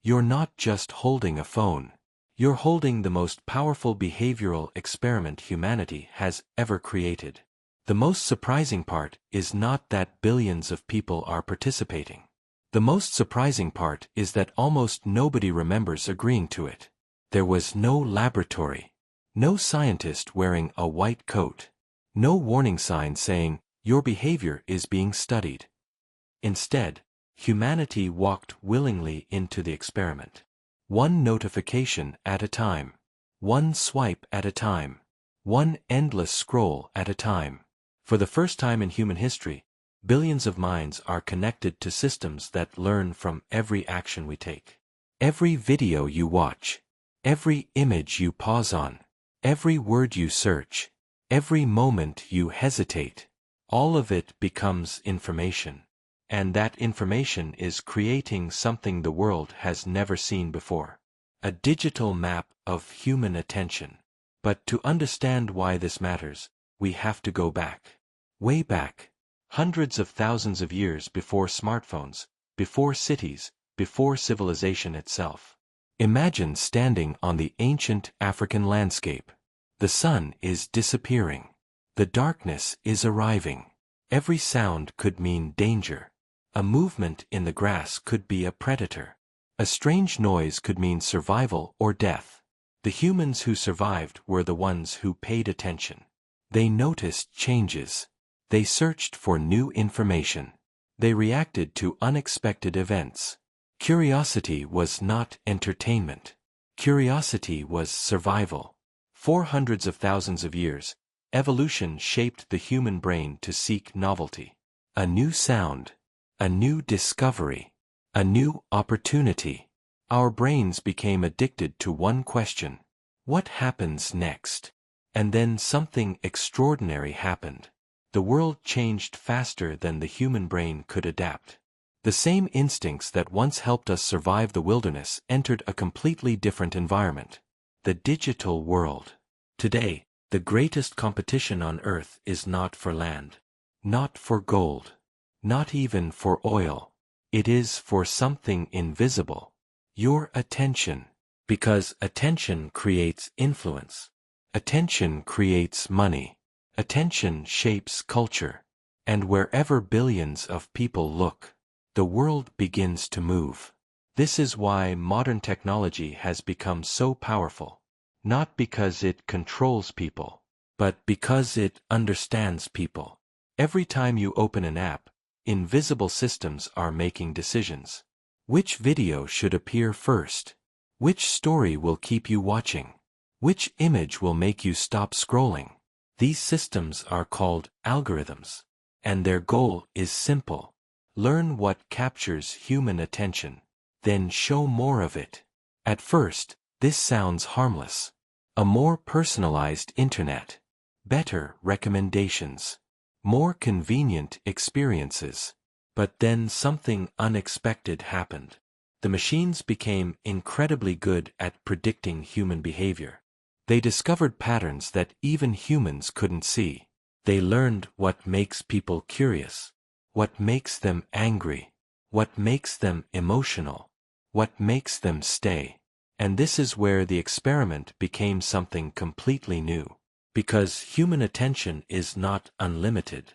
You're not just holding a phone. You're holding the most powerful behavioral experiment humanity has ever created. The most surprising part is not that billions of people are participating. The most surprising part is that almost nobody remembers agreeing to it. There was no laboratory, no scientist wearing a white coat, no warning sign saying, "Your behavior is being studied." Instead, humanity walked willingly into the experiment. One notification at a time. One swipe at a time. One endless scroll at a time. For the first time in human history, billions of minds are connected to systems that learn from every action we take. Every video you watch, every image you pause on, every word you search, every moment you hesitate, all of it becomes information. And that information is creating something the world has never seen before. A digital map of human attention. But to understand why this matters, we have to go back. Way back. Hundreds of thousands of years before smartphones, before cities, before civilization itself. Imagine standing on the ancient African landscape. The sun is disappearing. The darkness is arriving. Every sound could mean danger. A movement in the grass could be a predator. A strange noise could mean survival or death. The humans who survived were the ones who paid attention. They noticed changes. They searched for new information. They reacted to unexpected events. Curiosity was not entertainment. Curiosity was survival. For hundreds of thousands of years, evolution shaped the human brain to seek novelty. A new sound. A new discovery. A new opportunity. Our brains became addicted to one question. What happens next? And then something extraordinary happened. The world changed faster than the human brain could adapt. The same instincts that once helped us survive the wilderness entered a completely different environment. The digital world. Today, the greatest competition on Earth is not for land. Not for gold. Not even for oil. It is for something invisible. Your attention. Because attention creates influence. Attention creates money. Attention shapes culture. And wherever billions of people look, the world begins to move. This is why modern technology has become so powerful. Not because it controls people, but because it understands people. Every time you open an app, invisible systems are making decisions. Which video should appear first? Which story will keep you watching? Which image will make you stop scrolling? These systems are called algorithms, and their goal is simple. Learn what captures human attention, then show more of it. At first, this sounds harmless. A more personalized internet, better recommendations, more convenient experiences. But then something unexpected happened. The machines became incredibly good at predicting human behavior. They discovered patterns that even humans couldn't see. They learned what makes people curious, what makes them angry, what makes them emotional, what makes them stay. And this is where the experiment became something completely new. Because human attention is not unlimited.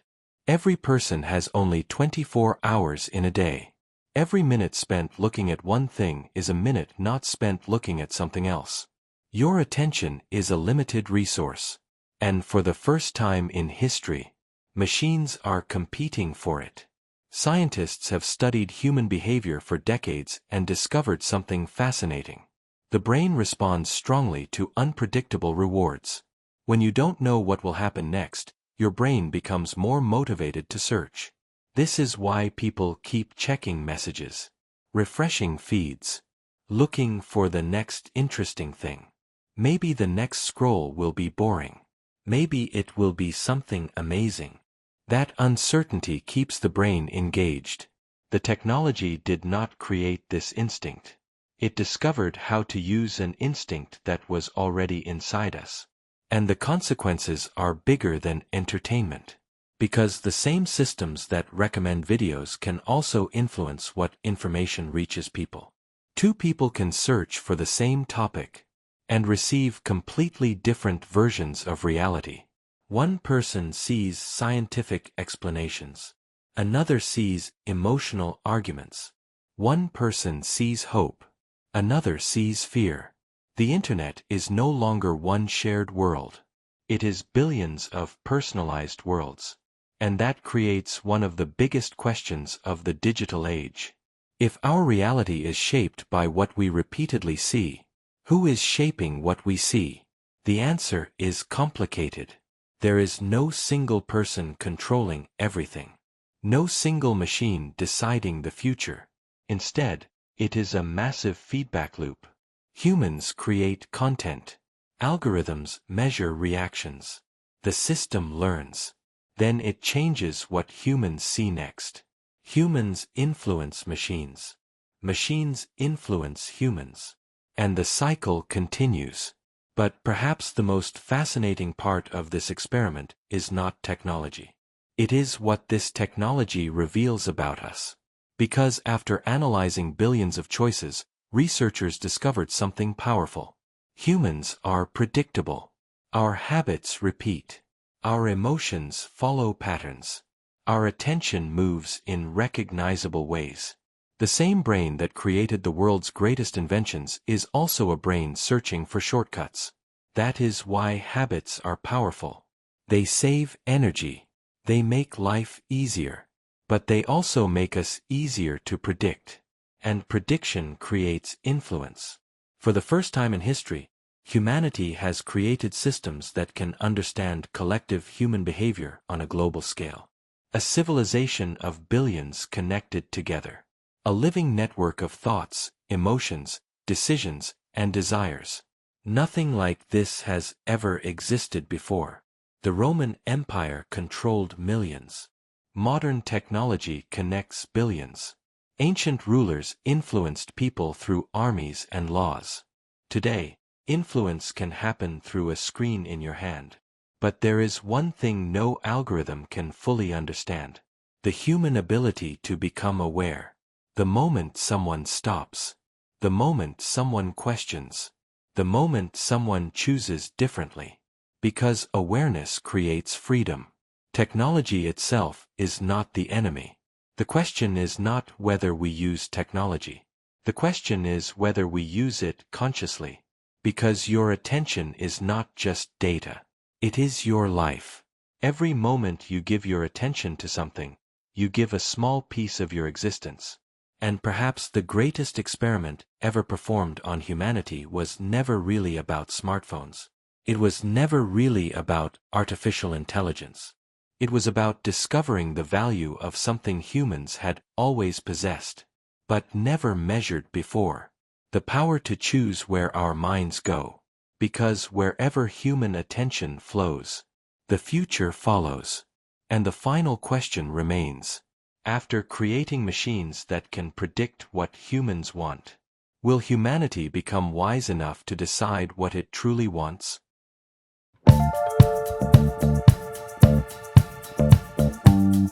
Every person has only 24 hours in a day. Every minute spent looking at one thing is a minute not spent looking at something else. Your attention is a limited resource. And for the first time in history, machines are competing for it. Scientists have studied human behavior for decades and discovered something fascinating. The brain responds strongly to unpredictable rewards. When you don't know what will happen next, your brain becomes more motivated to search. This is why people keep checking messages, refreshing feeds, looking for the next interesting thing. Maybe the next scroll will be boring. Maybe it will be something amazing. That uncertainty keeps the brain engaged. The technology did not create this instinct. It discovered how to use an instinct that was already inside us. And the consequences are bigger than entertainment. Because the same systems that recommend videos can also influence what information reaches people. Two people can search for the same topic and receive completely different versions of reality. One person sees scientific explanations. Another sees emotional arguments. One person sees hope. Another sees fear. The internet is no longer one shared world. It is billions of personalized worlds. And that creates one of the biggest questions of the digital age. If our reality is shaped by what we repeatedly see, who is shaping what we see? The answer is complicated. There is no single person controlling everything. No single machine deciding the future. Instead, it is a massive feedback loop. Humans create content. Algorithms measure reactions. The system learns. Then it changes what humans see next. Humans influence machines. Machines influence humans. And the cycle continues. But perhaps the most fascinating part of this experiment is not technology. It is what this technology reveals about us. Because after analyzing billions of choices, researchers discovered something powerful. Humans are predictable. Our habits repeat. Our emotions follow patterns. Our attention moves in recognizable ways. The same brain that created the world's greatest inventions is also a brain searching for shortcuts. That is why habits are powerful. They save energy. They make life easier. But they also make us easier to predict. And prediction creates influence. For the first time in history, humanity has created systems that can understand collective human behavior on a global scale. A civilization of billions connected together. A living network of thoughts, emotions, decisions, and desires. Nothing like this has ever existed before. The Roman Empire controlled millions. Modern technology connects billions. Ancient rulers influenced people through armies and laws. Today, influence can happen through a screen in your hand. But there is one thing no algorithm can fully understand. The human ability to become aware. The moment someone stops. The moment someone questions. The moment someone chooses differently. Because awareness creates freedom. Technology itself is not the enemy. The question is not whether we use technology. The question is whether we use it consciously. Because your attention is not just data. It is your life. Every moment you give your attention to something, you give a small piece of your existence. And perhaps the greatest experiment ever performed on humanity was never really about smartphones. It was never really about artificial intelligence. It was about discovering the value of something humans had always possessed, but never measured before. The power to choose where our minds go. Because wherever human attention flows, the future follows. And the final question remains. After creating machines that can predict what humans want, will humanity become wise enough to decide what it truly wants?